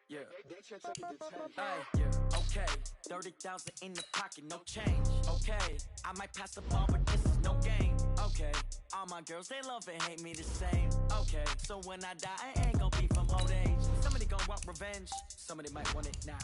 Yeah. Yeah. Okay. 30,000 in the pocket, no change. Okay. I might pass the ball, but this is no game. Okay. All my girls, they love and hate me the same. Okay. So when I die, I ain't gonna be from old age. Somebody gon' want revenge. Somebody might want it now.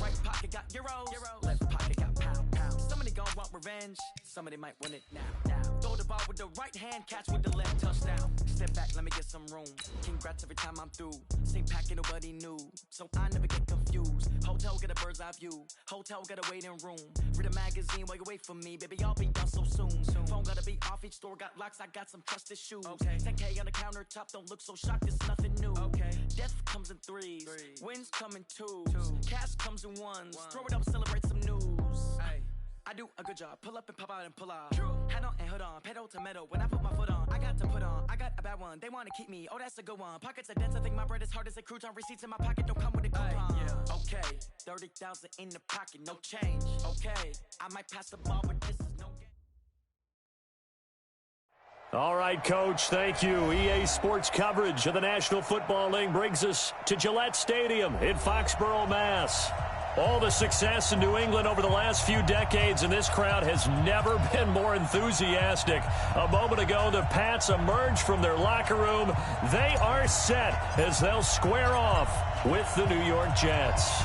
Right pocket got euros. Left pocket got pounds. Somebody gon' want revenge. Somebody might want it now. Throw the ball with the right hand, catch with the left, touchdown. Step back, let me get some room. Congrats every time I'm through. Same packet, nobody knew, so I never get confused. Hotel get a bird's eye view. Hotel got a waiting room. Read a magazine while you wait for me, baby. I'll be done so soon. Phone gotta be off. Each store got locks. I got some trusted shoes. 10K on the countertop. Don't look so shocked. It's nothing new. Death comes in threes. Wins come in twos. Cash comes in ones. Throw it up, celebrate some news. I do a good job. Pull up and pop out and pull out. Head on and hood on. Pedal to metal. When I put my foot on, I got to put on. I got a bad one. They want to keep me. Oh, that's a good one. Pockets are dense. I think my bread is hard as a crouton. Receipts in my pocket don't come with a coupon. Okay. 30,000 in the pocket. No change. Okay. I might pass the ball, but this is no game. All right, Coach, thank you. EA Sports coverage of the National Football League brings us to Gillette Stadium in Foxborough, Mass. All the success in New England over the last few decades, and this crowd has never been more enthusiastic. A moment ago, the Pats emerged from their locker room. They are set as they'll square off with the New York Jets.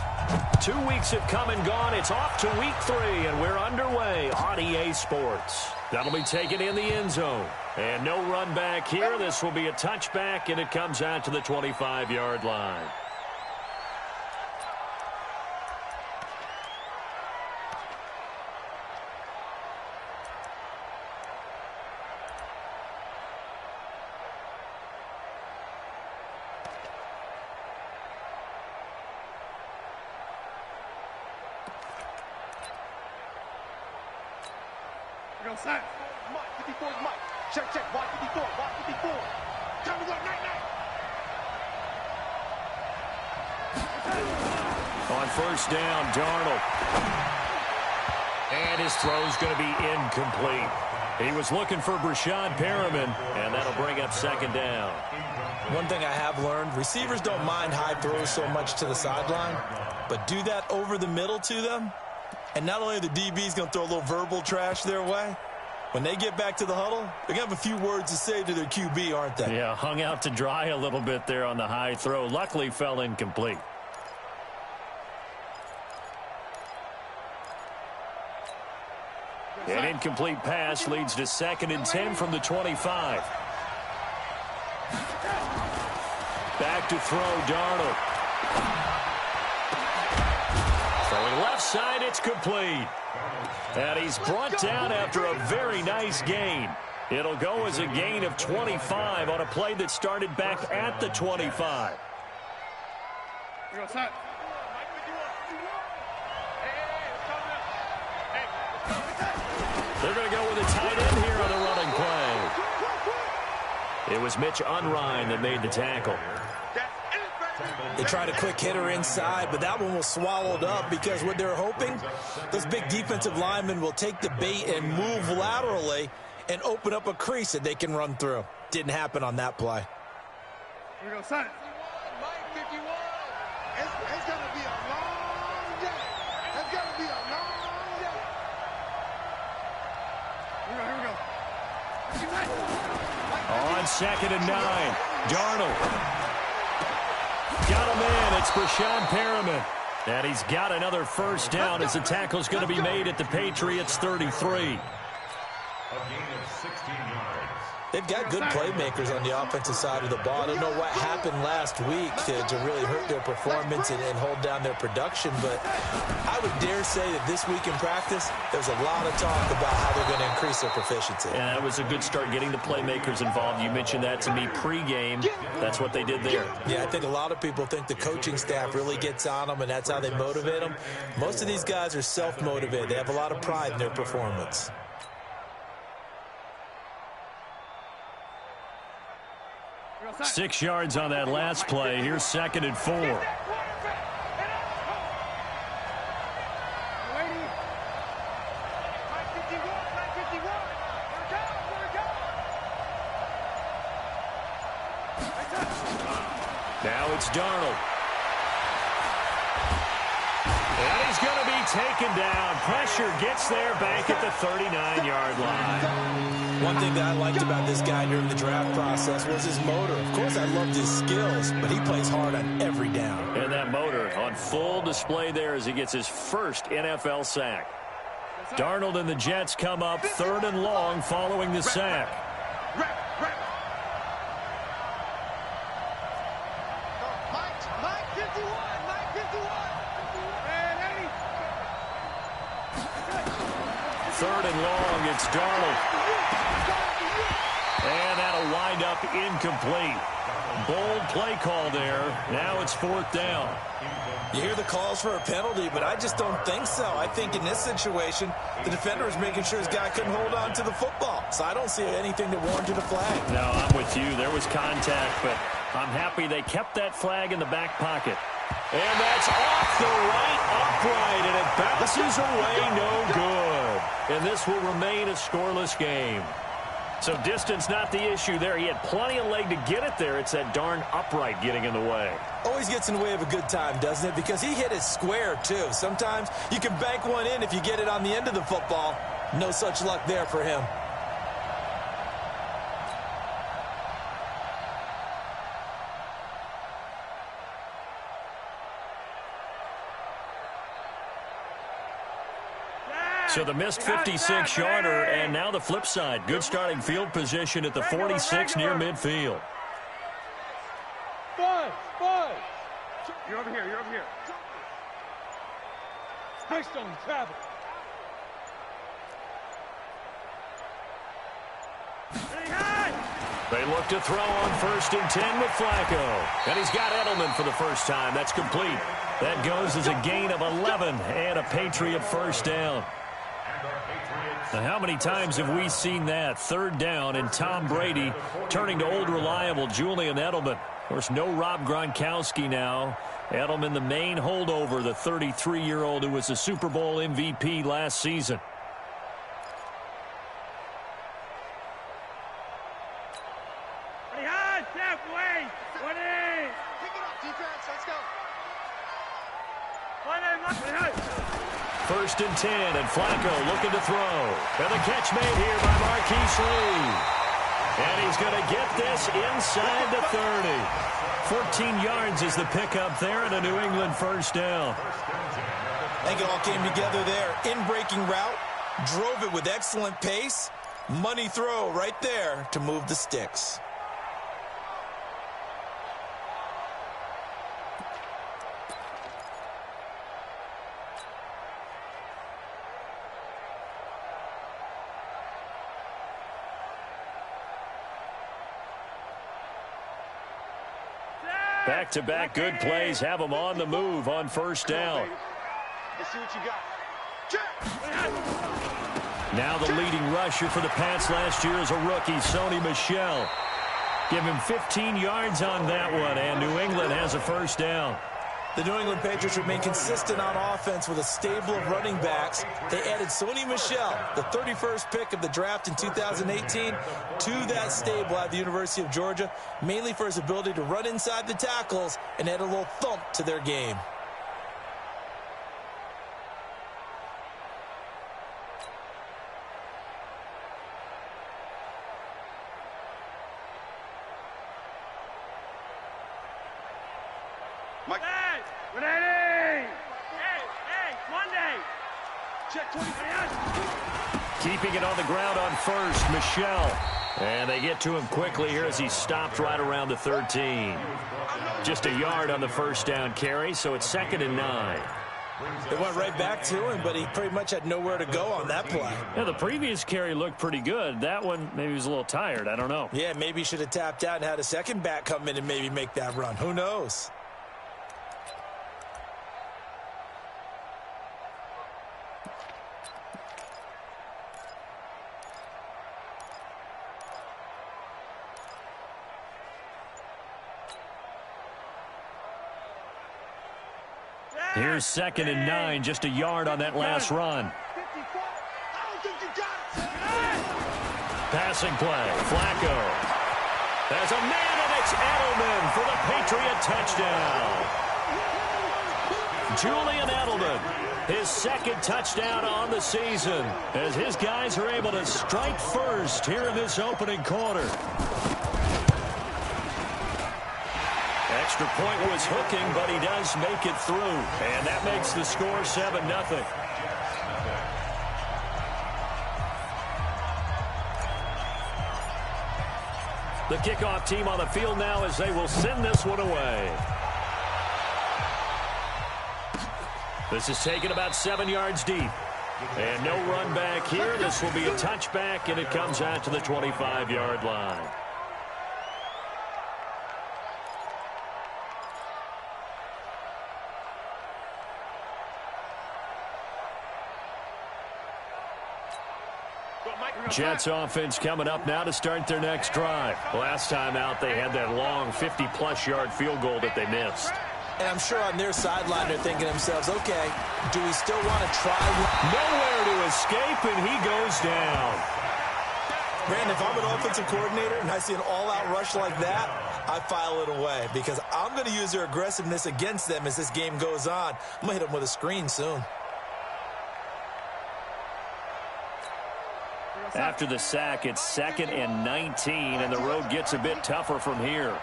2 weeks have come and gone. It's off to week 3, and we're underway on EA Sports. That'll be taken in the end zone. And no run back here. This will be a touchback, and it comes out to the 25-yard line. Mike, 54 is Mike. Check, wide 54, wide 54. Time to go, night. On first down, Darnold. And his throw's going to be incomplete. He was looking for Brashad Perriman, and that'll bring up second down. One thing I have learned, receivers don't mind high throws so much to the sideline, but do that over the middle to them, and not only are the DBs going to throw a little verbal trash their way, when they get back to the huddle, they're going to have a few words to say to their QB, aren't they? Yeah, hung out to dry a little bit there on the high throw. Luckily fell incomplete. An incomplete pass leads to 2nd and 10 from the 25. Back to throw, Darnold. Throwing left side, it's complete. And he's brought down after a very nice gain. It'll go as a gain of 25 on a play that started back at the 25. They're going to go with a tight end here on the running play. It was Mitch Unrein that made the tackle. They tried a quick hitter inside, but that one was swallowed up because what they're hoping, those big defensive linemen will take the bait and move laterally and open up a crease that they can run through. Didn't happen on that play. Here we go, son. Mike 51. It's going to be a long day. It's going to be a long day. Here we go. On 2nd and 9, Darnold. Got him in. It's Brashad Perriman. And he's got another first down as the tackle's going to be made at the Patriots 33. They've got good playmakers on the offensive side of the ball. I don't know what happened last week to really hurt their performance and hold down their production, but I would dare say that this week in practice, there's a lot of talk about how they're going to increase their proficiency. Yeah, that was a good start getting the playmakers involved. You mentioned that to me pregame. That's what they did there. Yeah, I think a lot of people think the coaching staff really gets on them, and that's how they motivate them. Most of these guys are self-motivated. They have a lot of pride in their performance. Six yards on that last play. Here's 2nd and 4. Now it's Darnold. taken down. Pressure gets there back at the 39-yard line. One thing that I liked about this guy during the draft process was his motor. Of course, I loved his skills, but he plays hard on every down. And that motor on full display there as he gets his first NFL sack. Darnold and the Jets come up 3rd and long following the sack. Mike 51. Mike 51. 3rd and long, it's Darnold. And that'll wind up incomplete. Bold play call there. Now it's 4th down. You hear the calls for a penalty, but I just don't think so. I think in this situation, the defender is making sure his guy couldn't hold on to the football. So I don't see anything that warranted a flag. No, I'm with you. There was contact, but I'm happy they kept that flag in the back pocket. And that's off the right upright, and it bounces away no good. And this will remain a scoreless game. So distance not the issue there. He had plenty of leg to get it there. It's that darn upright getting in the way. Always gets in the way of a good time, doesn't it? Because he hit it square, too. Sometimes you can bank one in if you get it on the end of the football. No such luck there for him. So the missed 56-yarder, and now the flip side. Good starting field position at the 46 near midfield. Five. You're over here. Nice on travel. They look to throw on 1st and 10 with Flacco. And he's got Edelman for the first time. That's complete. That goes as a gain of 11 and a Patriot first down. Now, how many times have we seen that? 3rd down and Tom Brady turning to old reliable Julian Edelman. Of course, no Rob Gronkowski now. Edelman, the main holdover, the 33-year-old who was a Super Bowl MVP last season. First and 10, and Flacco looking to throw. And the catch made here by Marquise Lee. And he's going to get this inside the 30. 14 yards is the pickup there, and a New England first down. I think it all came together there. In-breaking route, drove it with excellent pace. Money throw right there to move the sticks. Back-to-back good plays have them on the move on first down. Let's see what you got. Check. Now the leading rusher for the Pats last year is a rookie, Sony Michel. Give him 15 yards on that one, and New England has a first down. The New England Patriots remain consistent on offense with a stable of running backs. They added Sony Michel, the 31st pick of the draft in 2018, to that stable at the University of Georgia, mainly for his ability to run inside the tackles and add a little thump to their game. Mike. Ready! Hey, Monday! Check 20. Keeping it on the ground on first, Michel. And they get to him quickly here as he stopped right around the 13. Just a yard on the first down carry, so it's 2nd and 9. They went right back to him, but he pretty much had nowhere to go on that play. Yeah, the previous carry looked pretty good. That one, maybe he was a little tired. I don't know. Yeah, maybe he should have tapped out and had a second back come in and maybe make that run. Who knows? Here's 2nd and 9, just a yard on that last run. Passing play, Flacco. There's a man, and it's Edelman for the Patriot touchdown. Julian Edelman, his second touchdown on the season, as his guys are able to strike first here in this opening quarter. Extra point was hooking, but he does make it through. And that makes the score 7-0. The kickoff team on the field now as they will send this one away. This is taken about 7 yards deep. And no run back here. This will be a touchback, and it comes out to the 25-yard line. Jets offense coming up now to start their next drive. Last time out, they had that long 50-plus yard field goal that they missed. And I'm sure on their sideline they're thinking to themselves, okay, do we still want to try? Nowhere to escape, and he goes down. Brandon, if I'm an offensive coordinator and I see an all-out rush like that, I file it away because I'm going to use their aggressiveness against them as this game goes on. I'm going to hit them with a screen soon. After the sack, it's 2nd and 19, and the road gets a bit tougher from here.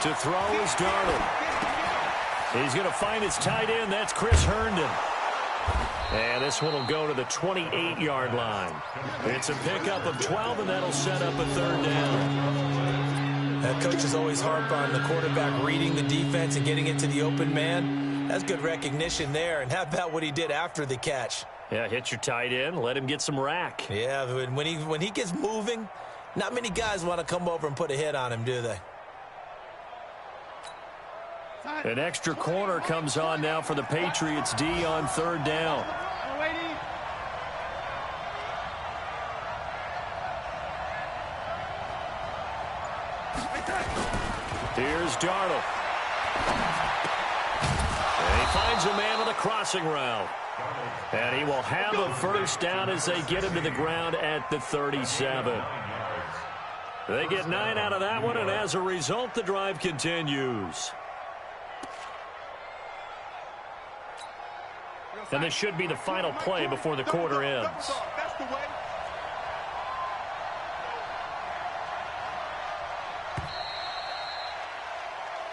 To throw is Darnold. He's going to find his tight end. That's Chris Herndon. And this one will go to the 28-yard line. It's a pickup of 12, and that'll set up a 3rd down. That coach is always harp on the quarterback reading the defense and getting it to the open man. That's good recognition there. And how about what he did after the catch? Yeah, hit your tight end, let him get some rack. Yeah, when he gets moving, not many guys want to come over and put a hit on him, do they? An extra corner comes on now for the Patriots D on 3rd down. Here's Darnold. And he finds a man on the crossing route. And he will have a 1st down as they get him to the ground at the 37. They get 9 out of that one, and as a result, the drive continues. And this should be the final play before the quarter ends.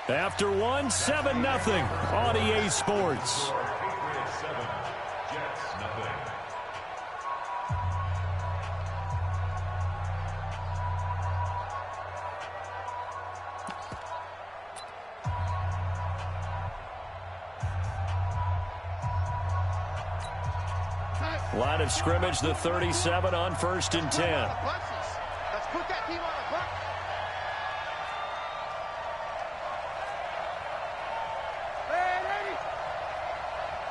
After one, 7-0 on EA Sports. Line of scrimmage, the 37 on 1st and 10. Let's put that team on the clock. Ready?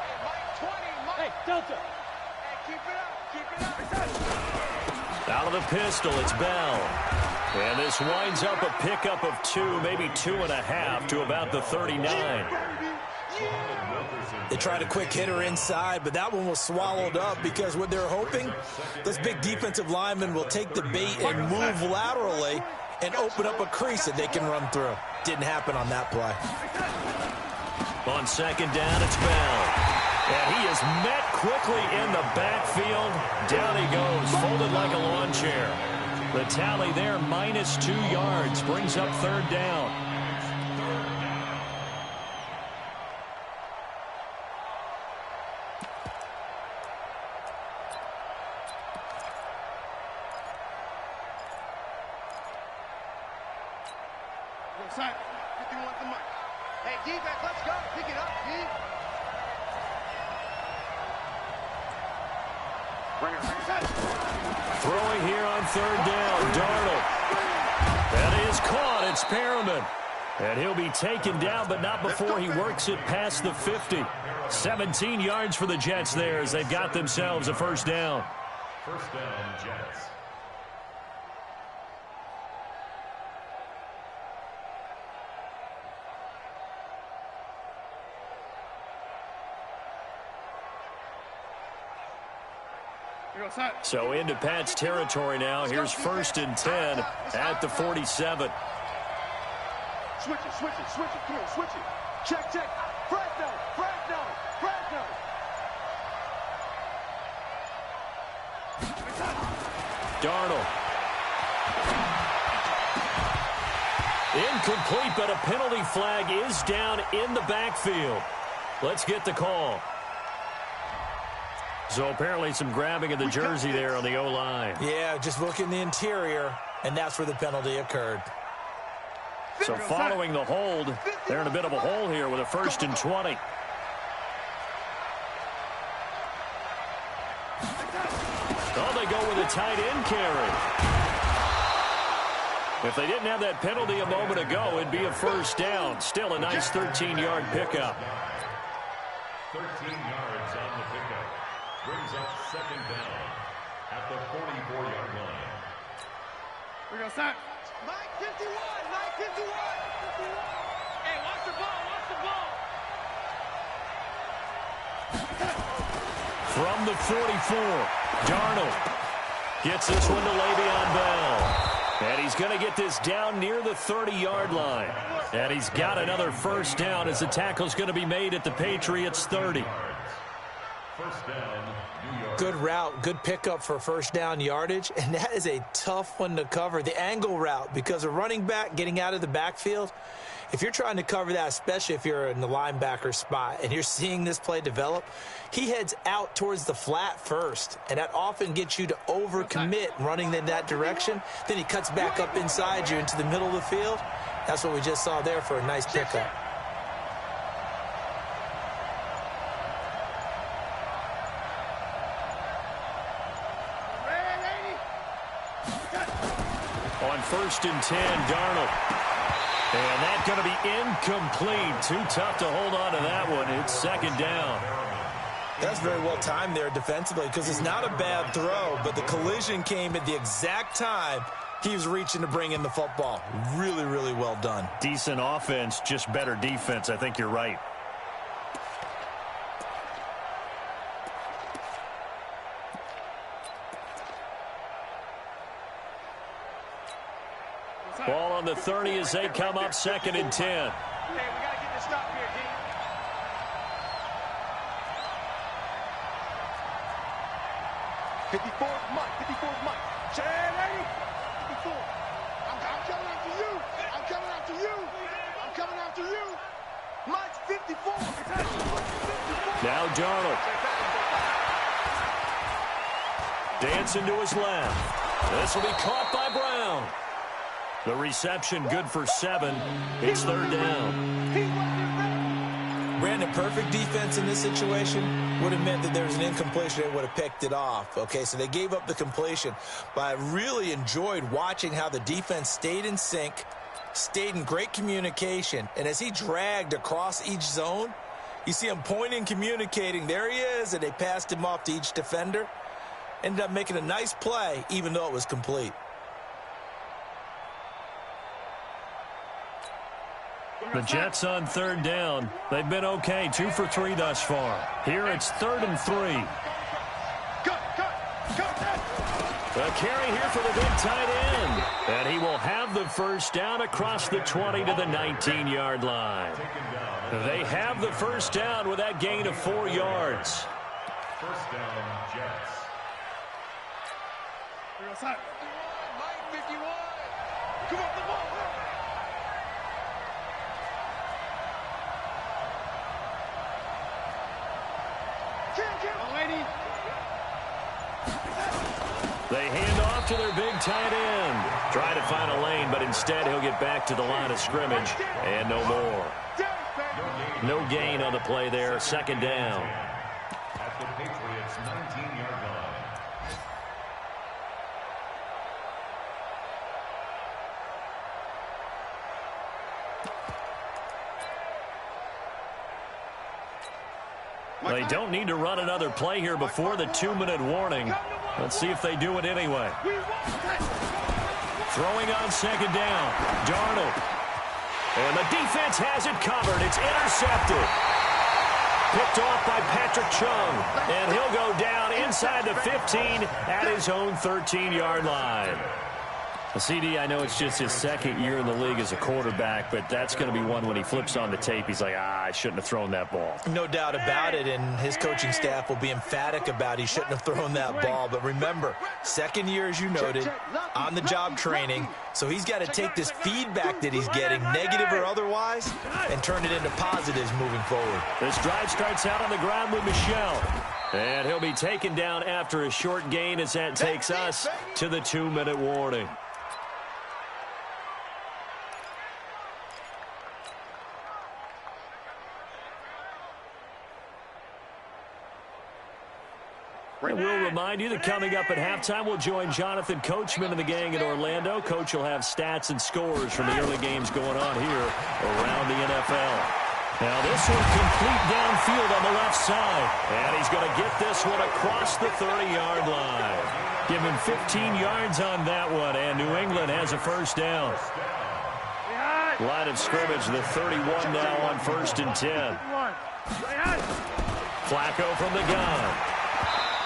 Hey, Mike 20, Mike. Hey, Delta. Hey, keep it up. Out of the pistol, it's Bell. And this winds up a pickup of 2, maybe 2.5 to about the 39. They tried a quick hitter inside, but that one was swallowed up because what they're hoping, this big defensive lineman will take the bait and move laterally and open up a crease that they can run through. Didn't happen on that play. On 2nd down, it's Bell. And he is met quickly in the backfield. Down he goes, folded like a lawn chair. The tally there, minus 2 yards, brings up 3rd down. Hey, defense, let's go. Pick it up, D. Throwing here on 3rd down, Darnold. That is caught. It's Perriman. And he'll be taken down, but not before he works it past the 50. 17 yards for the Jets there as they've got themselves a 1st down. 1st down, Jets. So into Pat's territory now. Here's 1st and 10 at the 47. Switch it, switch it, switch it. Come on, switch it. Check, check. Fresno, Fresno, Fresno. Darnold. Incomplete, but a penalty flag is down in the backfield. Let's get the call. So apparently some grabbing of the jersey there on the O-line. Yeah, just look in the interior, and that's where the penalty occurred. So following the hold, they're in a bit of a hole here with a 1st and 20. Oh, they go with a tight end carry. If they didn't have that penalty a moment ago, it'd be a 1st down. Still a nice 13-yard pickup. 13 yards on the pickup. Brings up 2nd down at the 44-yard line. We're going to start. Mike 51, Mike 51. Hey, watch the ball, watch the ball. From the 44, Darnold gets this one to Le'Veon Bell. And he's going to get this down near the 30-yard line. And he's got another 1st down as the tackle's going to be made at the Patriots' 30. 1st down, New York. Good route, good pickup for 1st down yardage, and that is a tough one to cover. The angle route, because a running back getting out of the backfield, if you're trying to cover that, especially if you're in the linebacker spot and you're seeing this play develop, he heads out towards the flat first, and that often gets you to overcommit running in that direction. Then he cuts back up inside you into the middle of the field. That's what we just saw there for a nice pickup. On 1st and 10, Darnold. And that's going to be incomplete. Too tough to hold on to that one. It's 2nd down. That's very well timed there defensively because it's not a bad throw, but the collision came at the exact time he was reaching to bring in the football. Really, really well done. Decent offense, just better defense. I think you're right. Ball on the 30 as they come up 2nd and 10. Hey, we got to get this stop here, D. Mike. 54's Mike. Say it, lady. 54. I'm coming after you. I'm coming after you. I'm coming after you. Mike's 54. 54. Now Darnold. Dancing to his left. This will be caught by Brown. The reception good for 7. It's 3rd down. Brandon, perfect defense in this situation would have meant that there was an incompletion. They would have picked it off. Okay, so they gave up the completion. But I really enjoyed watching how the defense stayed in sync, stayed in great communication. And as he dragged across each zone, you see him pointing, communicating. There he is, and they passed him off to each defender. Ended up making a nice play, even though it was complete. The Jets on 3rd down. They've been okay, 2 for 3 thus far. Here it's 3rd and 3. A carry here for the big tight end. And he will have the 1st down across the 20 to the 19-yard line. They have the 1st down with that gain of 4 yards. 1st down, Jets. Mike 51. Come on, the ball. They hand off to their big tight end. Trying to find a lane, but instead he'll get back to the line of scrimmage. And no more. No gain on the play there. 2nd down. At the Patriots' 19-yard line. They don't need to run another play here before the 2-minute warning. Let's see if they do it anyway. Throwing on 2nd down. Darnold. And the defense has it covered. It's intercepted. Picked off by Patrick Chung. And he'll go down inside the 15 at his own 13-yard line. CD, I know it's just his second year in the league as a quarterback, but that's going to be one when he flips on the tape. He's like, I shouldn't have thrown that ball. No doubt about it, and his coaching staff will be emphatic about he shouldn't have thrown that ball. But remember, second year, as you noted, on-the-job training, so he's got to take this feedback that he's getting, negative or otherwise, and turn it into positives moving forward. This drive starts out on the ground with Michel. And he'll be taken down after a short gain as that takes us to the 2-minute warning. And we'll remind you that coming up at halftime, we'll join Jonathan Coachman and the gang in Orlando. Coach will have stats and scores from the early games going on here around the NFL. Now this one complete downfield on the left side. And he's going to get this one across the 30-yard line. Give him 15 yards on that one, and New England has a first down. Line of scrimmage, the 31 now on 1st and 10. Flacco from the gun.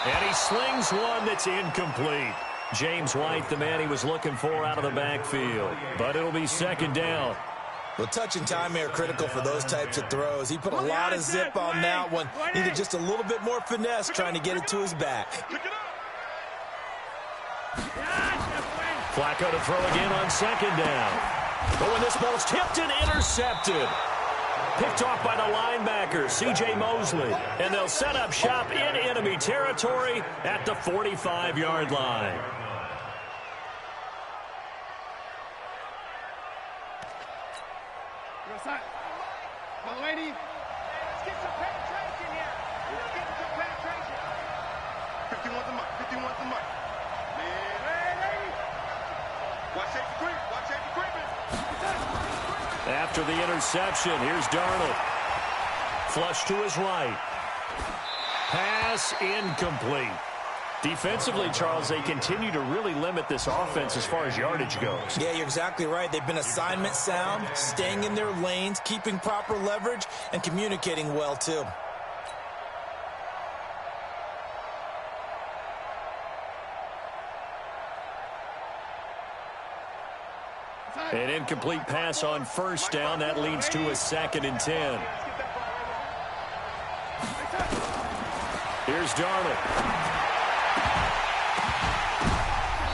And he slings one that's incomplete. James White, the man he was looking for out of the backfield. But it'll be second down. Well, touch and time are critical for those types of throws. He put a lot of zip on that one. Needed just a little bit more finesse trying to get it to his back. Flacco to throw again on second down. But when this ball's tipped and intercepted. Picked off by the linebacker, C.J. Mosley. And they'll set up shop in enemy territory at the 45-yard line. Lady, let's get some penetration here. Let's get some penetration. 51's the mark. 51's the mark. Man, lady. Watch safety creep. Watch safety creeping. After the interception, here's Darnold. Flush to his right. Pass incomplete. Defensively, Charles, they continue to really limit this offense as far as yardage goes. Yeah, you're exactly right. They've been assignment sound, staying in their lanes, keeping proper leverage, and communicating well, too. An incomplete pass on first down. That leads to a 2nd and 10. Here's Darnold.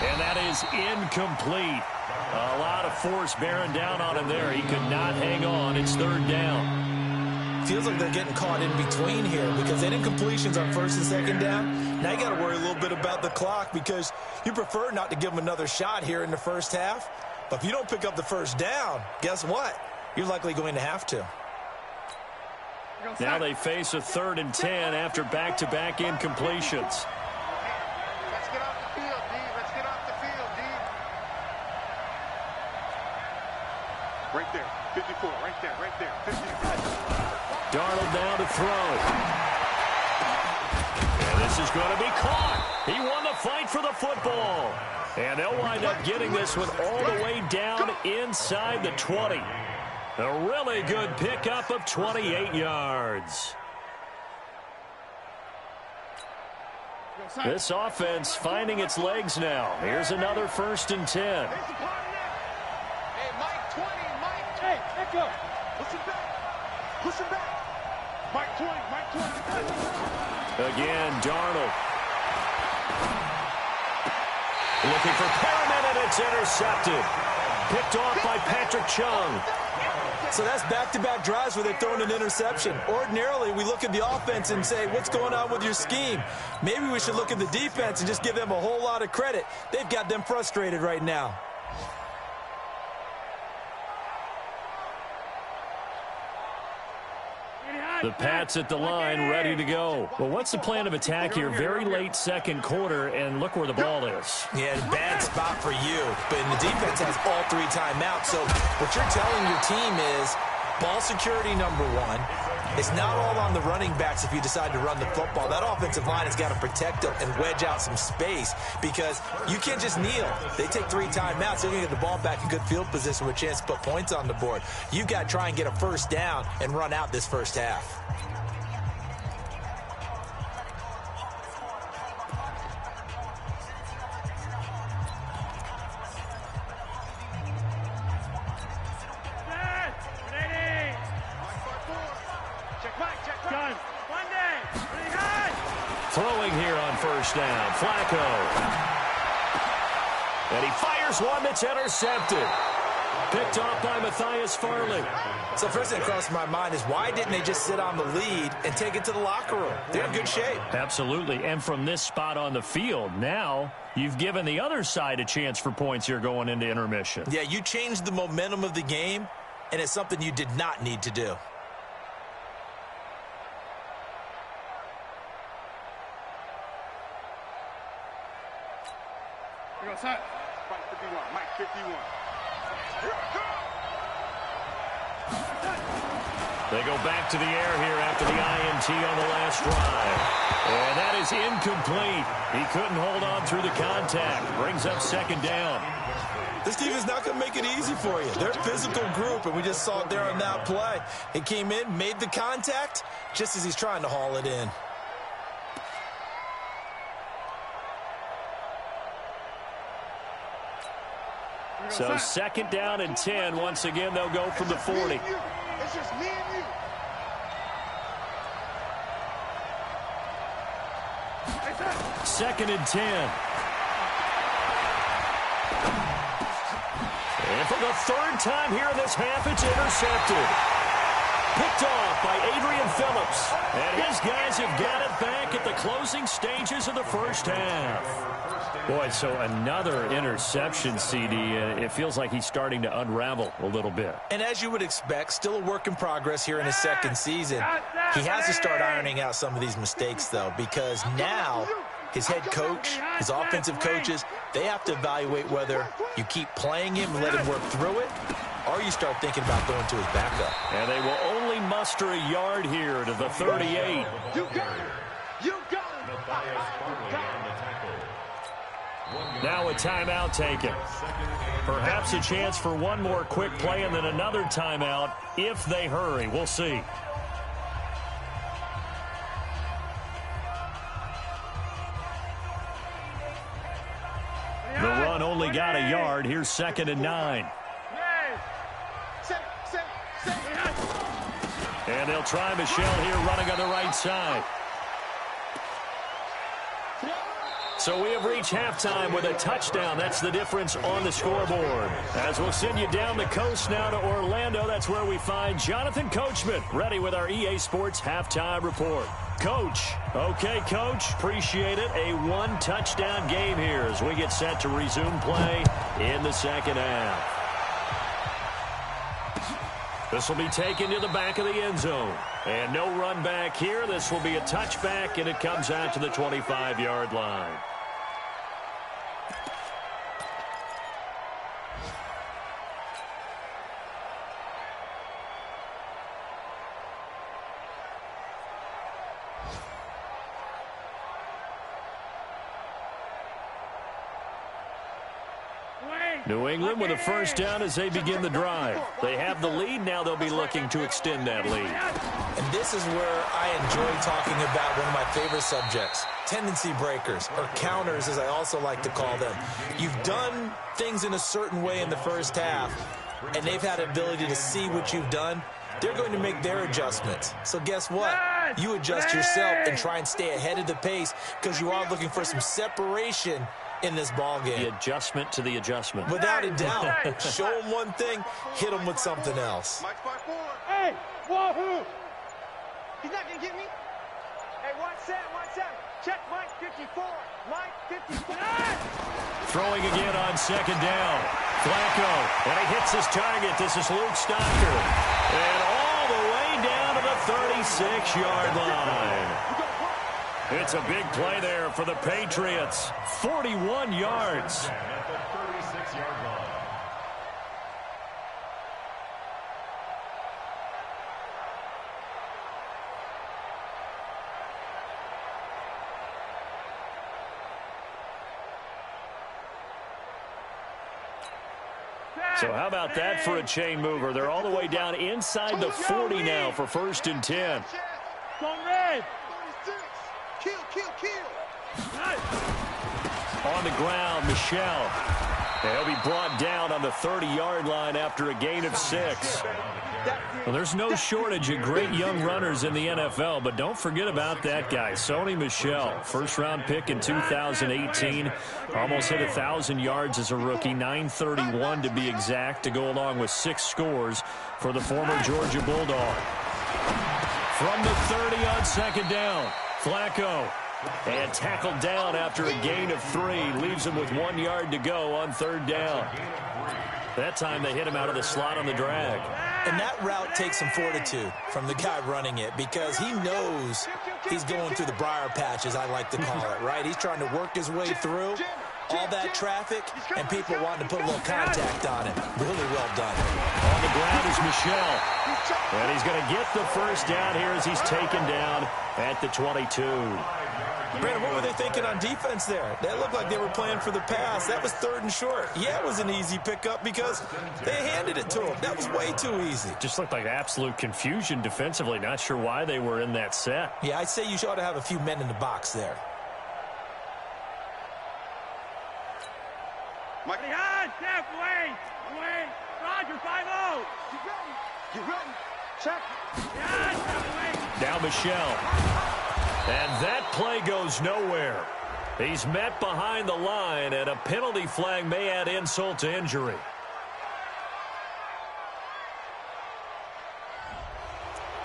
And that is incomplete. A lot of force bearing down on him there. He could not hang on. It's 3rd down. Feels like they're getting caught in between here because that incompletion's on 1st and 2nd down. Now you got to worry a little bit about the clock because you prefer not to give them another shot here in the first half. But if you don't pick up the first down, guess what? You're likely going to have to. Now they face a 3rd and 10 after back-to-back incompletions. Let's get off the field, D. Let's get off the field, D. Right there. 54. Right there. Right there. 54. Darnold now to throw. And this is going to be caught. He won the fight for the football. And they'll wind up getting this one all the way down inside the 20. A really good pickup of 28 yards. This offense finding its legs now. Here's another 1st and 10. Hey, Mike 20. Mike 20. Hey, echo. Push him back. Push him back. Mike 20. Mike 20. Again, Darnold. Looking for Perriman, and it's intercepted. Picked off by Patrick Chung. So that's back-to-back drives where they're throwing an interception. Ordinarily, we look at the offense and say, what's going on with your scheme? Maybe we should look at the defense and just give them a whole lot of credit. They've got them frustrated right now. The Pats at the line, ready to go. Well, what's the plan of attack here? Very late 2nd quarter, and look where the ball is. Yeah, bad spot for you. But the defense has all 3 timeouts. So what you're telling your team is ball security, number 1. It's not all on the running backs if you decide to run the football. That offensive line has got to protect them and wedge out some space because you can't just kneel. They take 3 timeouts. They're going to get the ball back in good field position with a chance to put points on the board. You've got to try and get a first down and run out this first half. Throwing here on first down, Flacco. And he fires one that's intercepted. Picked off by Matthias Farley. So first thing that crossed my mind is why didn't they just sit on the lead and take it to the locker room? They're in good shape. Absolutely. And from this spot on the field, now you've given the other side a chance for points here going into intermission. Yeah, you changed the momentum of the game, and it's something you did not need to do. Mike 51. Mike 51. They go back to the air here after the INT on the last drive. And that is incomplete. He couldn't hold on through the contact. Brings up second down. This team is not going to make it easy for you. They're a physical group, and we just saw it there on that play. He came in, made the contact, just as he's trying to haul it in. So second down and 10. Once again, they'll go from the 40. It's just me and you. Second and 10. And for the third time here in this half, it's intercepted. Picked off by Adrian Phillips. And his guys have got it back at the closing stages of the first half. Boy, so another interception, CD. It feels like he's starting to unravel a little bit. And as you would expect, still a work in progress here in his second season. He has to start ironing out some of these mistakes, though, because now his head coach, his offensive coaches, they have to evaluate whether you keep playing him and let him work through it, or you start thinking about going to his backup. And they will only muster a yard here to the 38. You got it. You got it. Now a timeout taken. Perhaps a chance for one more quick play and then another timeout if they hurry. We'll see. The run only got a yard. Here's second and 9. And they'll try Michelle here running on the right side. So we have reached halftime with a touchdown. That's the difference on the scoreboard. As we'll send you down the coast now to Orlando, that's where we find Jonathan Coachman, ready with our EA Sports halftime report. Coach. Okay, Coach. Appreciate it. A one-touchdown game here as we get set to resume play in the second half. This will be taken to the back of the end zone. And no run back here. This will be a touchback, and it comes out to the 25-yard line. New England with a first down as they begin the drive. They have the lead. Now they'll be looking to extend that lead. And this is where I enjoy talking about one of my favorite subjects, tendency breakers, or counters as I also like to call them. You've done things in a certain way in the first half, and they've had the ability to see what you've done. They're going to make their adjustments. So guess what? You adjust yourself and try and stay ahead of the pace because you are looking for some separation in this ball game. The adjustment to the adjustment. Without a doubt. Show them one thing, hit them with something else. Hey, wahoo! He's not going to get me. Hey, watch that. Check Mike 54. Mike 54. Throwing again on second down. Flacco, and he hits his target. This is Luke Stocker. And all the way down to the 36-yard line. It's a big play there for the Patriots. 41 yards. At the 36-yard line. So how about that for a chain mover? They're all the way down inside the 40 now for first and 10. Red. 36. Kill. On the ground, Michelle. He'll be brought down on the 30-yard line after a gain of 6. Well, there's no shortage of great young runners in the NFL, but don't forget about that guy, Sony Michel. First-round pick in 2018. Almost hit 1,000 yards as a rookie, 931 to be exact, to go along with 6 scores for the former Georgia Bulldog. From the 30 on second down, Flacco. And tackled down after a gain of 3. Leaves him with 1 yard to go on third down. That time they hit him out of the slot on the drag. And that route takes some fortitude from the guy running it because he knows he's going through the briar patch, as I like to call it, right? He's trying to work his way through all that traffic and people wanting to put a little contact on him. Really well done. On the ground is Michel. And he's going to get the first down here as he's taken down at the 22. Brandon, what were they thinking on defense there? That looked like they were playing for the pass. That was 3rd and short. Yeah, it was an easy pickup because they handed it to him. That was way too easy. Just looked like absolute confusion defensively. Not sure why they were in that set. Yeah, I'd say you ought to have a few men in the box there. Mike. Jeff, away. Roger, 5-0. Get ready. Check. Now Michel. And that play goes nowhere. He's met behind the line, and a penalty flag may add insult to injury.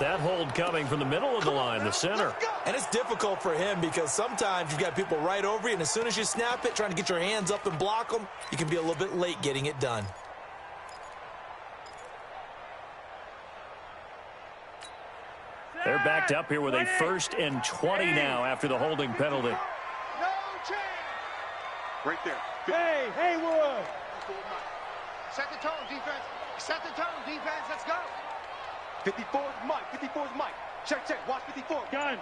That hold coming from the middle of the line, the center. And it's difficult for him because sometimes you've got people right over you, and as soon as you snap it, trying to get your hands up and block them, you can be a little bit late getting it done. They're backed up here with a 1st and 20 now after the holding penalty. No change. Right there. Hey, Haywood. Set the tone, defense. Set the tone, defense. Let's go. 54 is Mike. 54 is Mike. Check. Watch 54. Gun.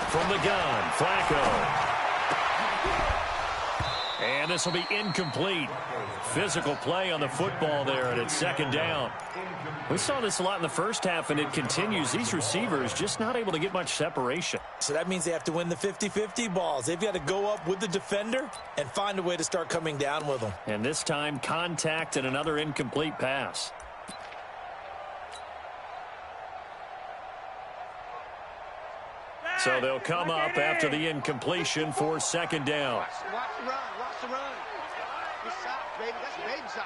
From the gun, Flacco. And this will be incomplete. Physical play on the football there, and it's second down. We saw this a lot in the first half, and it continues. These receivers just not able to get much separation. So that means they have to win the 50-50 balls. They've got to go up with the defender and find a way to start coming down with them. And this time, contact and another incomplete pass. So they'll come up after the incompletion for second down. Watch the run. Watch the run. Good south, baby. That's baby south.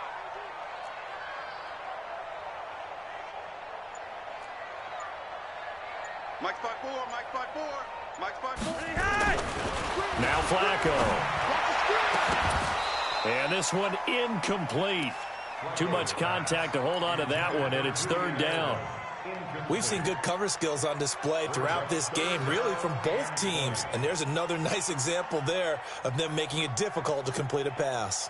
Mike 5-4. Mike 5-4. Now Flacco. And this one incomplete. Too much contact to hold on to that one, and it's third down. We've seen good cover skills on display throughout this game, really from both teams. And there's another nice example there of them making it difficult to complete a pass.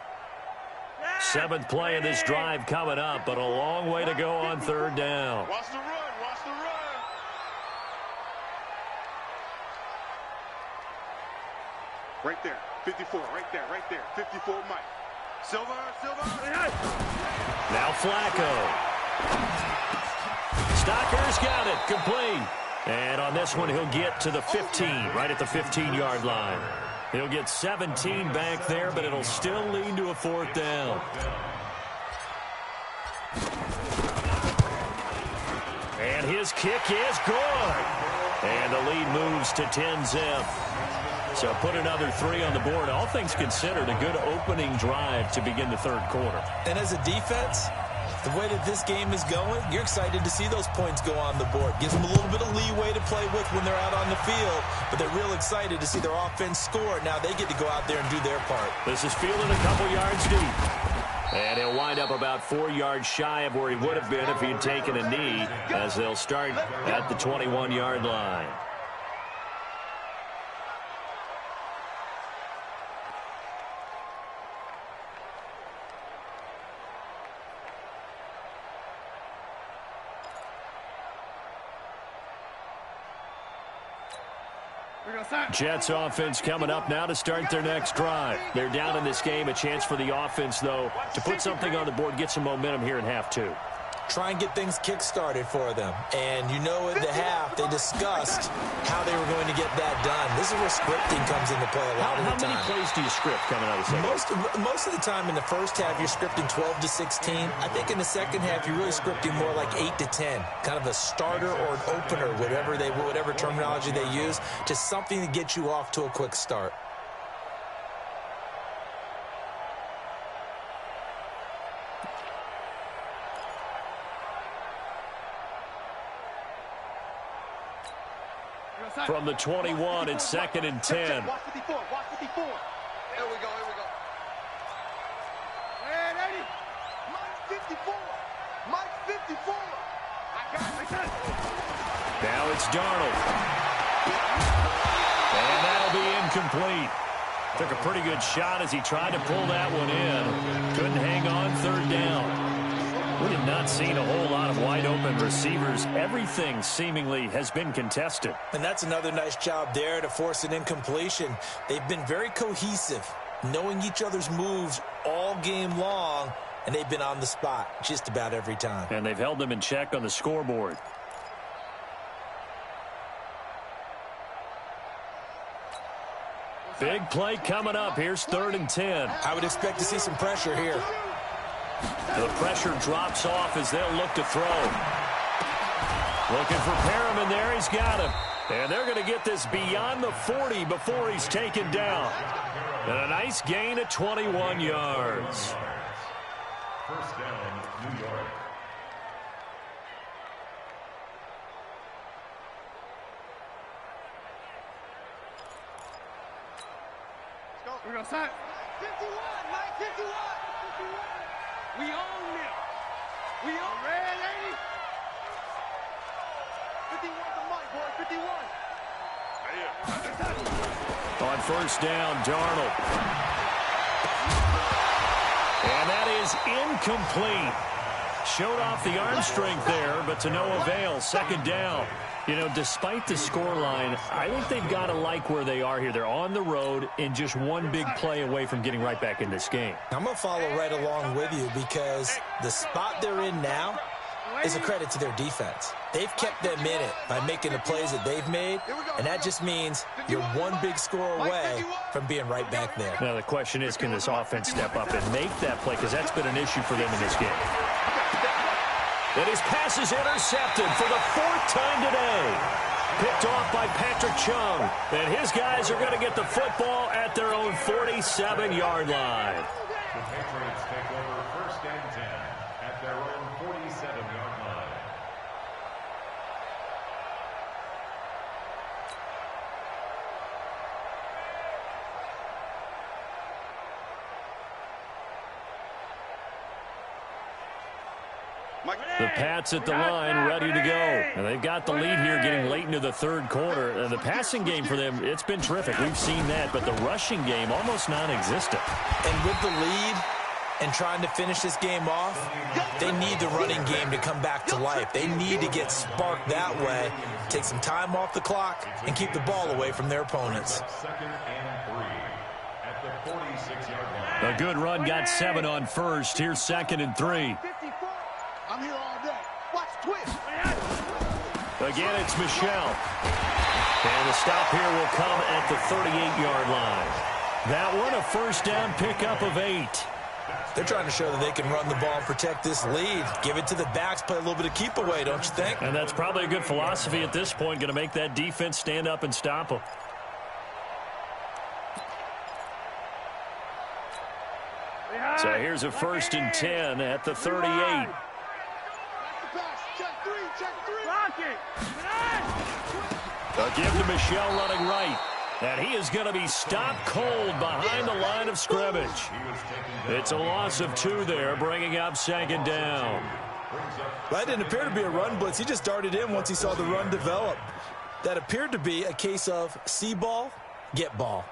7th play of this drive coming up, but a long way to go on third down. Watch the run. Right there. 54. Right there. 54, Mike. Silver. Now Flacco. Stocker's got it, complete. And on this one, he'll get to the 15, right at the 15-yard line. He'll get 17 back there, but it'll still lead to a 4th down. And his kick is good. And the lead moves to 10-zip. So put another 3 on the board. All things considered, a good opening drive to begin the third quarter. And as a defense, the way that this game is going, you're excited to see those points go on the board. Gives them a little bit of leeway to play with when they're out on the field, but they're real excited to see their offense score. Now they get to go out there and do their part. This is fielding a couple yards deep. And he'll wind up about 4 yards shy of where he would have been if he'd taken a knee, as they'll start at the 21-yard line. Jets offense coming up now to start their next drive. They're down in this game. A chance for the offense, though, to put something on the board, get some momentum here in half 2. try and get things kick-started for them. And you know at the half, they discussed how they were going to get that done. This is where scripting comes into play a lot of the time. How many plays do you script coming out of the second? Most of the time in the first half, you're scripting 12 to 16. I think in the second half, you're really scripting more like 8 to 10. Kind of a starter or an opener, whatever terminology they use, just something to get you off to a quick start. From the 21, it's 2nd and 10. Watch 54. Watch 54. Here we go. And 80. Mike 54. Mike 54. I got it. Now it's Darnold. And that'll be incomplete. Took a pretty good shot as he tried to pull that one in. Couldn't hang on 3rd down. We have not seen a whole lot of wide-open receivers. Everything seemingly has been contested. And that's another nice job there to force an incompletion. They've been very cohesive, knowing each other's moves all game long, and they've been on the spot just about every time. And they've held them in check on the scoreboard. Big play coming up. Here's 3rd and 10. I would expect to see some pressure here. The pressure drops off as they'll look to throw. Looking for Perriman there. He's got him. And they're going to get this beyond the 40 before he's taken down. And a nice gain of 21 yards. First down, New York. We're going to set. 51, Mike, 51. We own it. We own red 80. 51 to Mike, boy, 51. On 1st down, Darnold. And that is incomplete. Showed off the arm strength there, but to no avail. 2nd down. You know, despite the scoreline, I think they've got to like where they are here. They're on the road and just one big play away from getting right back in this game. I'm going to follow right along with you because the spot they're in now is a credit to their defense. They've kept them in it by making the plays that they've made, and that just means you're one big score away from being right back there. Now, the question is, can this offense step up and make that play? Because that's been an issue for them in this game. And his pass is intercepted for the 4th time today. Picked off by Patrick Chung. And his guys are going to get the football at their own 47-yard line. The Patriots take over 1st and 10 at their own 47-yard line. The Pats at the line, ready to go. And they've got the lead here getting late into the 3rd quarter. The passing game for them, it's been terrific. We've seen that, but the rushing game almost non-existent. And with the lead and trying to finish this game off, they need the running game to come back to life. They need to get sparked that way, take some time off the clock, and keep the ball away from their opponents. 2nd and 3 at the 46-yard line. A good run got 7 on 1st. Here's 2nd and 3. I'm here all day. Watch twist. Again, it's Michelle. And the stop here will come at the 38-yard line. That one, a 1st down pickup of 8. They're trying to show that they can run the ball and protect this lead. Give it to the backs, play a little bit of keep away, don't you think? And that's probably a good philosophy at this point, going to make that defense stand up and stop them. So here's a 1st and 10 at the 38. A give to Michelle running right. And he is going to be stopped cold behind the line of scrimmage. It's a loss of 2 there, bringing up 2nd down. That didn't appear to be a run blitz. He just darted in once he saw the run develop. That appeared to be a case of see ball, get ball.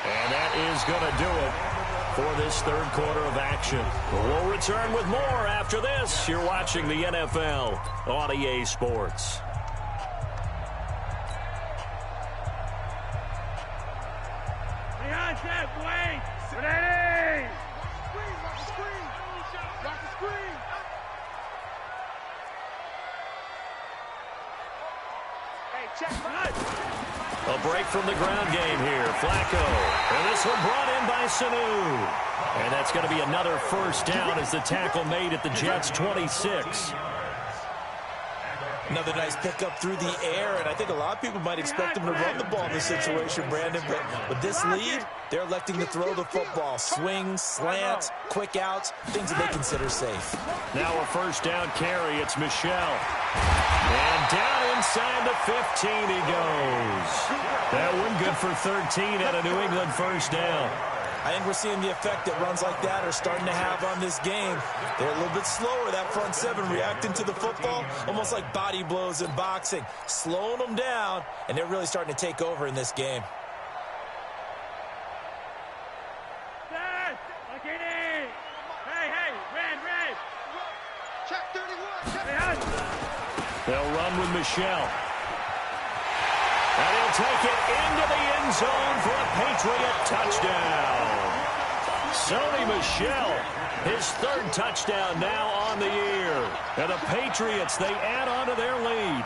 And that is going to do it. for this third quarter of action. We'll return with more after this. You're watching the NFL on EA Sports. A break from the ground game here. Flacco. And this one brought in by Sanu. And that's going to be another first down as the tackle made at the Jets' 26. Another nice pickup through the air, and I think a lot of people might expect them to run the ball in this situation, Brandon, but with this lead, they're electing to throw the football. Swings, slants, quick outs, things that they consider safe. Now a first down carry. It's Michel. And down inside the 15 he goes. That one good for 13 at a New England first down. I think we're seeing the effect that runs like that are starting to have on this game. They're a little bit slower, that front seven, reacting to the football, almost like body blows in boxing, slowing them down, and they're really starting to take over in this game. They'll run with Michel. And he'll take it into the end zone for a Patriot touchdown. Sony Michel, his third touchdown now on the year. And the Patriots, they add on to their lead.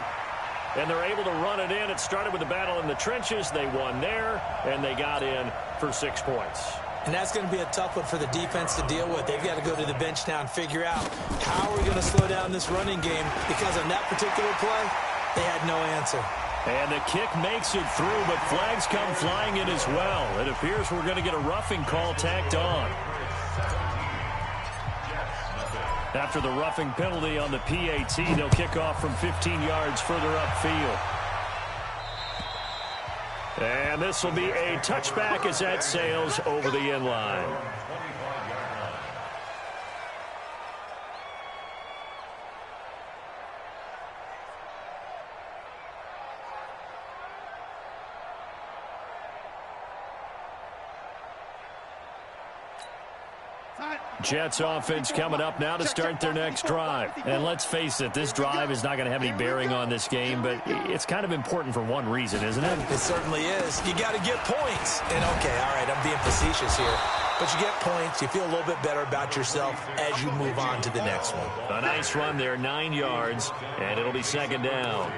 And they're able to run it in. It started with the battle in the trenches. They won there, and they got in for 6 points. And that's going to be a tough one for the defense to deal with. They've got to go to the bench now and figure out how are we going to slow down this running game, because on that particular play, they had no answer. And the kick makes it through, but flags come flying in as well. It appears we're going to get a roughing call tacked on. After the roughing penalty on the PAT, they'll kick off from 15 yards further upfield. And this will be a touchback as that sails over the end line. Jets offense coming up now to start their next drive. And let's face it, this drive is not going to have any bearing on this game, but it's kind of important for one reason, isn't it? It certainly is. You got to get points. And, okay, all right, I'm being facetious here. But you get points, you feel a little bit better about yourself as you move on to the next one. A nice run there, 9 yards, and it'll be second down.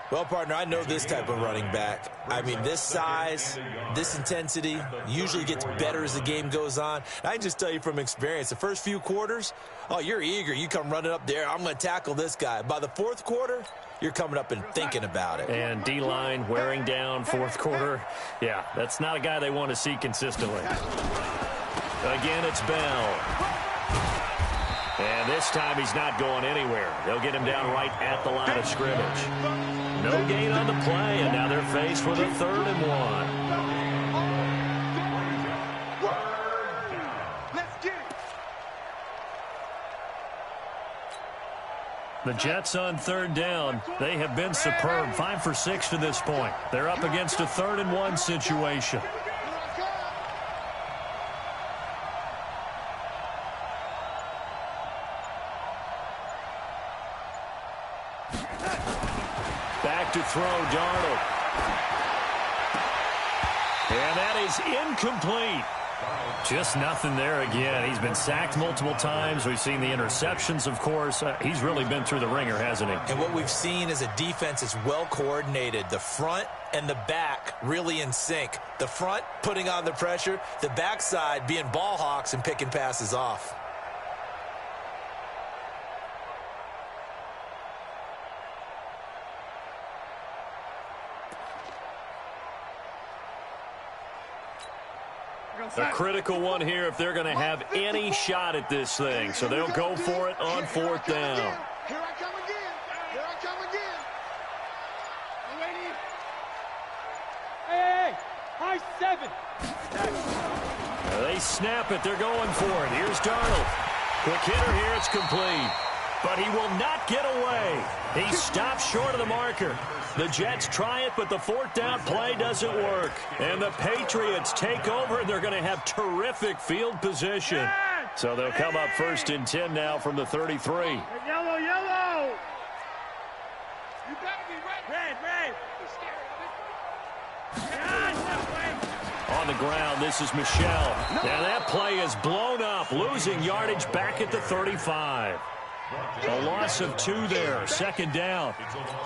Well, partner, I know this type of running back. I mean, this size, this intensity usually gets better as the game goes on. I can just tell you from experience, the first few quarters, oh, you're eager. You come running up there, I'm going to tackle this guy. By the fourth quarter, you're coming up and thinking about it. And D-line wearing down fourth quarter. Yeah, that's not a guy they want to see consistently. Again, it's Bell. And this time he's not going anywhere. They'll get him down right at the line of scrimmage. No gain on the play, and now they're faced with a 3rd and 1. The Jets on 3rd down. They have been superb. 5 for 6 to this point. They're up against a 3rd and 1 situation. Back to throw, Darnold. And that is incomplete. Just nothing there again. He's been sacked multiple times. We've seen the interceptions, of course. He's really been through the ringer, hasn't he? And what we've seen is a defense is well coordinated. The front and the back really in sync. The front putting on the pressure. The backside being ball hawks and picking passes off. A critical one here if they're going to have any shot at this thing. So they'll go for it on 4th down. Here I come again. Here I come again. Hey, high 7. They snap it. They're going for it. Here's Darnold. Quick hitter here. It's complete. But he will not get away. He stops short of the marker. The Jets try it, but the fourth down play doesn't work. And the Patriots take over, and they're going to have terrific field position. So they'll come up 1st and 10 now from the 33. Yellow, yellow. You better be ready. Red. On the ground, this is Michelle. Now that play is blown up, losing yardage back at the 35. A loss of 2 there, 2nd down.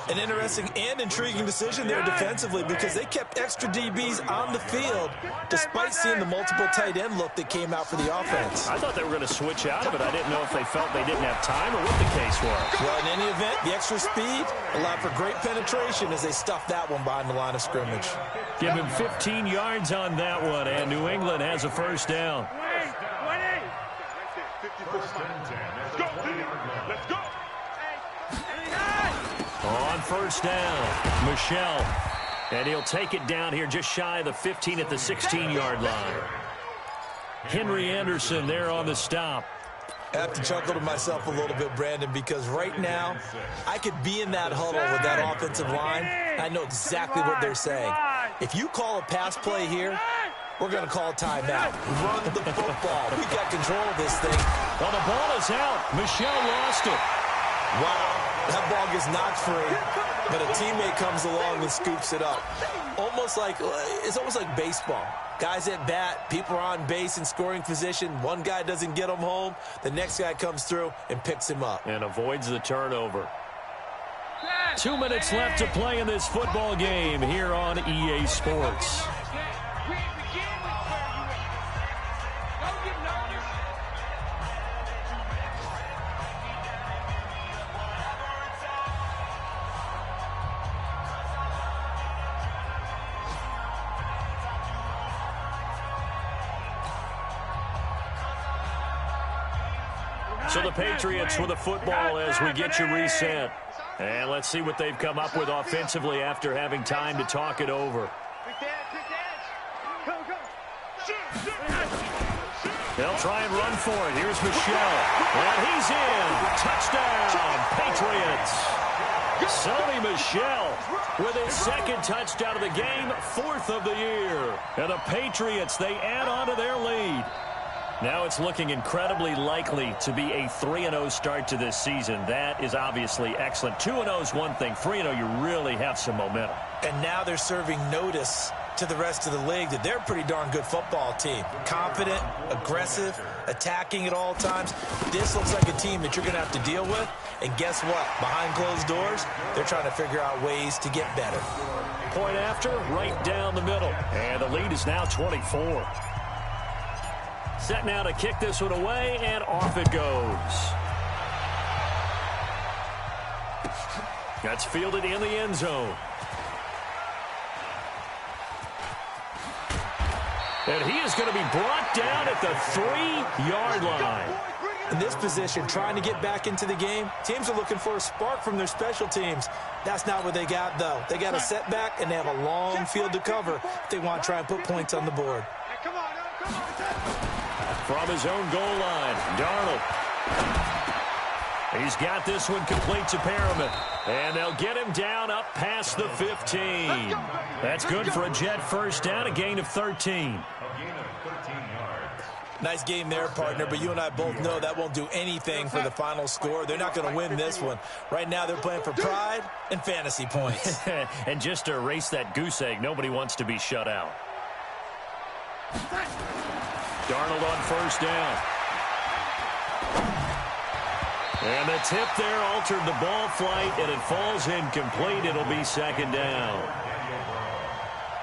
An interesting and intriguing decision there defensively because they kept extra DBs on the field despite seeing the multiple tight end look that came out for the offense. I thought they were going to switch out of it. I didn't know if they felt they didn't have time or what the case was. Well, in any event, the extra speed allowed for great penetration as they stuffed that one behind the line of scrimmage. Give him 15 yards on that one, and New England has a 1st down. On 1st down, Michelle. And he'll take it down here just shy of the 15 at the 16-yard line. Henry Anderson there on the stop. I have to chuckle to myself a little bit, Brandon, because right now I could be in that huddle with that offensive line. I know exactly what they're saying. If you call a pass play here, we're going to call a timeout. Run the football. We got control of this thing. Well, the ball is out. Michelle lost it. Wow. That ball gets knocked free, but a teammate comes along and scoops it up. It's almost like baseball. Guys at bat, people are on base in scoring position. One guy doesn't get him home. The next guy comes through and picks him up. And avoids the turnover. 2 minutes left to play in this football game here on EA Sports. So the Patriots with the football as we get you reset. And let's see what they've come up with offensively after having time to talk it over. They'll try and run for it. Here's Michelle. And he's in. Touchdown, Patriots. Sony Michel with his 2nd touchdown of the game, 4th of the year. And the Patriots, they add on to their lead. Now it's looking incredibly likely to be a 3-0 start to this season. That is obviously excellent. 2-0 is one thing. 3-0, you really have some momentum. And now they're serving notice to the rest of the league that they're a pretty darn good football team. Confident, aggressive, attacking at all times. This looks like a team that you're going to have to deal with. And guess what? Behind closed doors, they're trying to figure out ways to get better. Point after, right down the middle. And the lead is now 24. Set now to kick this one away, and off it goes. That's fielded in the end zone. And he is going to be brought down at the 3-yard line. In this position, trying to get back into the game, teams are looking for a spark from their special teams. That's not what they got, though. They got a setback, and they have a long field to cover if they want to try and put points on the board. From his own goal line, Darnold. He's got this one complete to Perriman. And they'll get him down up past the 15. That's good for a Jet 1st down, a gain of 13. A gain of 13 yards. Nice game there, partner, but you and I both know that won't do anything for the final score. They're not going to win this one. Right now they're playing for pride and fantasy points. And just to erase that goose egg, nobody wants to be shut out. Darnold on 1st down. And the tip there altered the ball flight, and it falls incomplete. It'll be 2nd down.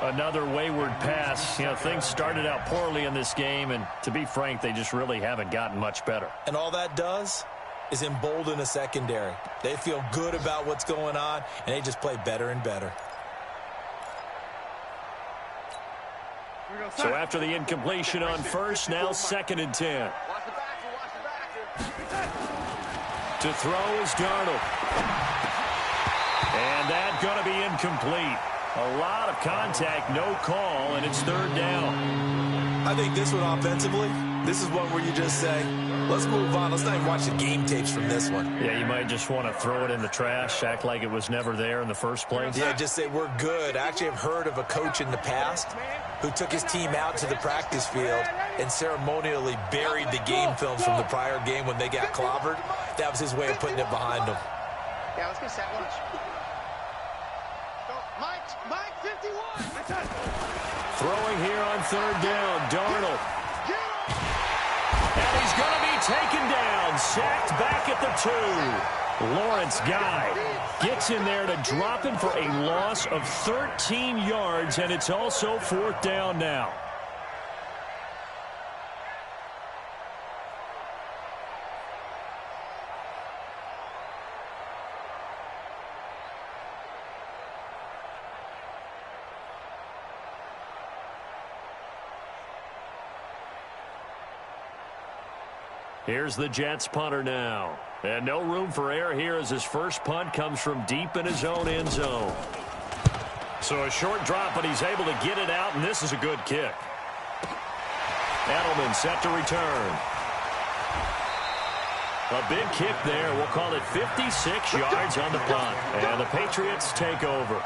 Another wayward pass. You know, things started out poorly in this game, and to be frank, they just really haven't gotten much better. And all that does is embolden a secondary. They feel good about what's going on, and they just play better and better. So after the incompletion on 1st, now 2nd and 10. To throw is Darnold. And that's going to be incomplete. A lot of contact, no call, and it's 3rd down. I think this one offensively, this is one where you just say, Let's move on. Let's not even watch the game tapes from this one. Yeah, you might just want to throw it in the trash, act like it was never there in the first place. Yeah, just say we're good. I actually have heard of a coach in the past who took his team out to the practice field and ceremonially buried the game films from the prior game when they got clobbered. That was his way of putting it behind them. Yeah, let's get set. Watch. Mike, 51. Throwing here on third down, Darnold. And he's going to be taken down, sacked back at the 2. Lawrence Guy gets in there to drop him for a loss of 13 yards, and it's also fourth down now. Here's the Jets punter now. And no room for error here as his first punt comes from deep in his own end zone. So a short drop, but he's able to get it out, and this is a good kick. Edelman set to return. A big kick there. We'll call it 56 yards on the punt. And the Patriots take over.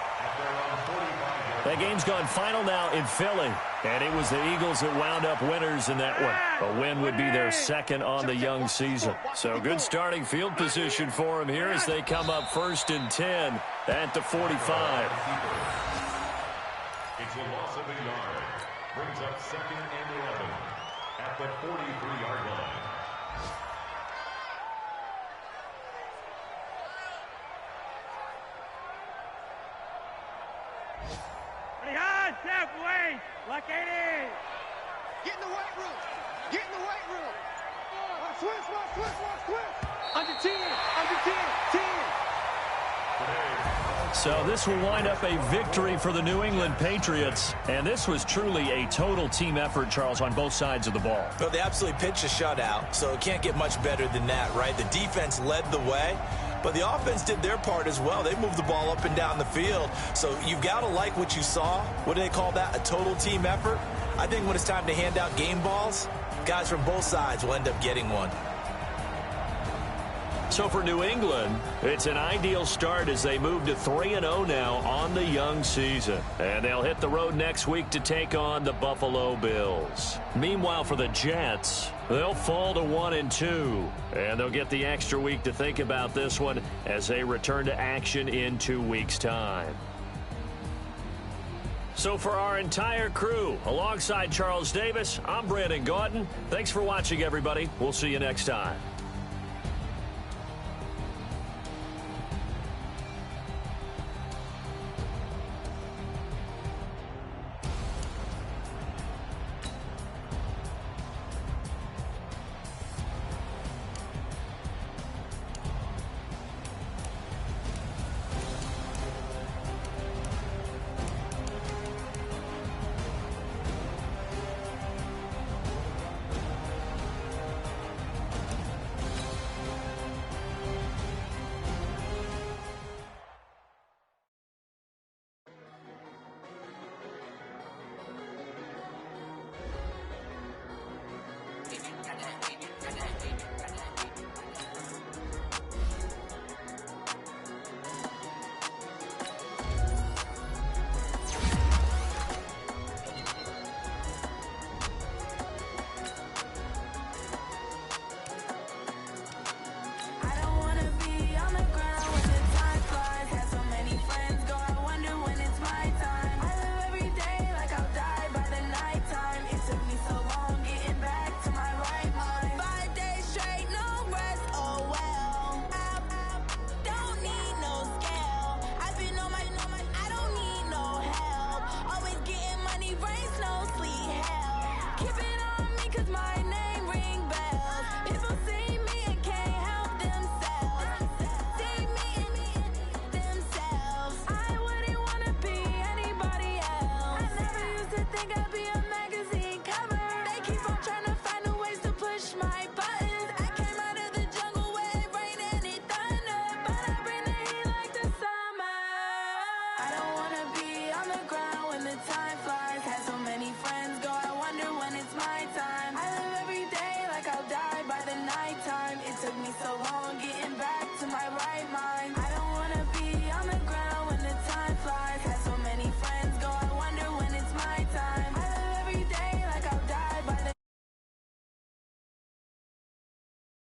That game's gone final now in Philly. And it was the Eagles that wound up winners in that one. A win would be their second on the young season. So good starting field position for them here as they come up 1st and 10 at the 45. It's a loss of a yard. Brings up 2nd and 11 at the 43-yard line. Like it is. Get in the weight room. Get in the weight room. Watch twist. Under 10. Under 10. 10. So this will wind up a victory for the New England Patriots. And this was truly a total team effort, Charles, on both sides of the ball. Well, they absolutely pitched a shutout, so it can't get much better than that, right? The defense led the way, but the offense did their part as well. They moved the ball up and down the field. So you've got to like what you saw. What do they call that? A total team effort? I think when it's time to hand out game balls, guys from both sides will end up getting one. So for New England, it's an ideal start as they move to 3-0 now on the young season. And they'll hit the road next week to take on the Buffalo Bills. Meanwhile, for the Jets, they'll fall to 1-2. And they'll get the extra week to think about this one as they return to action in 2 weeks' time. So for our entire crew, alongside Charles Davis, I'm Brandon Gaudin. Thanks for watching, everybody. We'll see you next time.